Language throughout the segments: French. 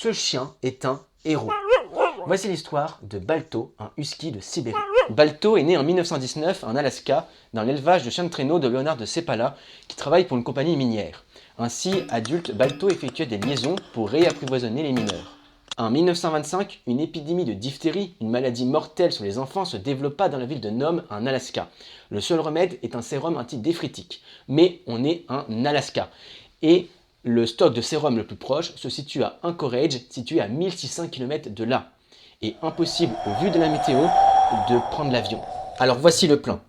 Ce chien est un héros. Voici l'histoire de Balto, un husky de Sibérie. Balto est né en 1919 en Alaska, dans l'élevage de chiens de traîneau de Leonard de Seppala, qui travaille pour une compagnie minière. Ainsi, adulte, Balto effectuait des liaisons pour réapprivoisonner les mineurs. En 1925, une épidémie de diphtérie, une maladie mortelle sur les enfants, se développa dans la ville de Nome, en Alaska. Le seul remède est un sérum antidéphritique. Mais on est en Alaska. Et le stock de sérum le plus proche se situe à Anchorage, situé à 1600 km de là. Et impossible, au vu de la météo, de prendre l'avion. Alors voici le plan.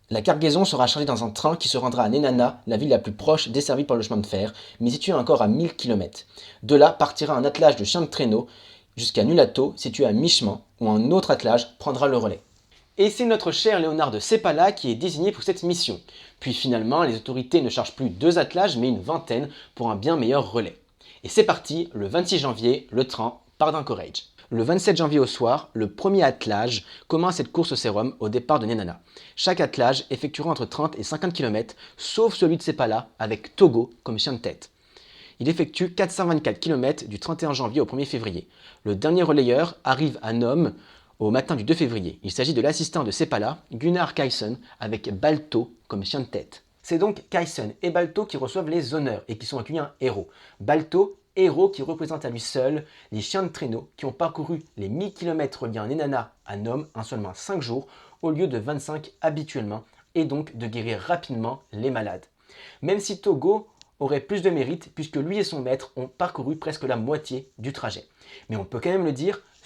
La cargaison sera chargée dans un train qui se rendra à Nenana, la ville la plus proche desservie par le chemin de fer, mais située encore à 1000 km. De là partira un attelage de chiens de traîneau jusqu'à Nulato, situé à mi-chemin, où un autre attelage prendra le relais. Et c'est notre cher Léonard de Seppala qui est désigné pour cette mission. Puis finalement, les autorités ne chargent plus 2 attelages, mais une vingtaine pour un bien meilleur relais. Et c'est parti, le 26 janvier, le train part d'Anchorage. Le 27 janvier au soir, le premier attelage commence cette course au sérum au départ de Nenana. Chaque attelage effectuera entre 30 et 50 km, sauf celui de Seppala, avec Togo comme chien de tête. Il effectue 424 km du 31 janvier au 1er février. Le dernier relayeur arrive à Nome au matin du 2 février. Il s'agit de l'assistant de Seppala, Gunnar Kaysen, avec Balto comme chien de tête. C'est donc Kaysen et Balto qui reçoivent les honneurs et qui sont accueillis un héros. Balto, héros qui représente à lui seul les chiens de traîneau qui ont parcouru les 1000 km reliant Nenana à Nome en seulement 5 jours au lieu de 25 habituellement et donc de guérir rapidement les malades. Même si Togo aurait plus de mérite puisque lui et son maître ont parcouru presque la moitié du trajet. Mais on peut quand même le dire,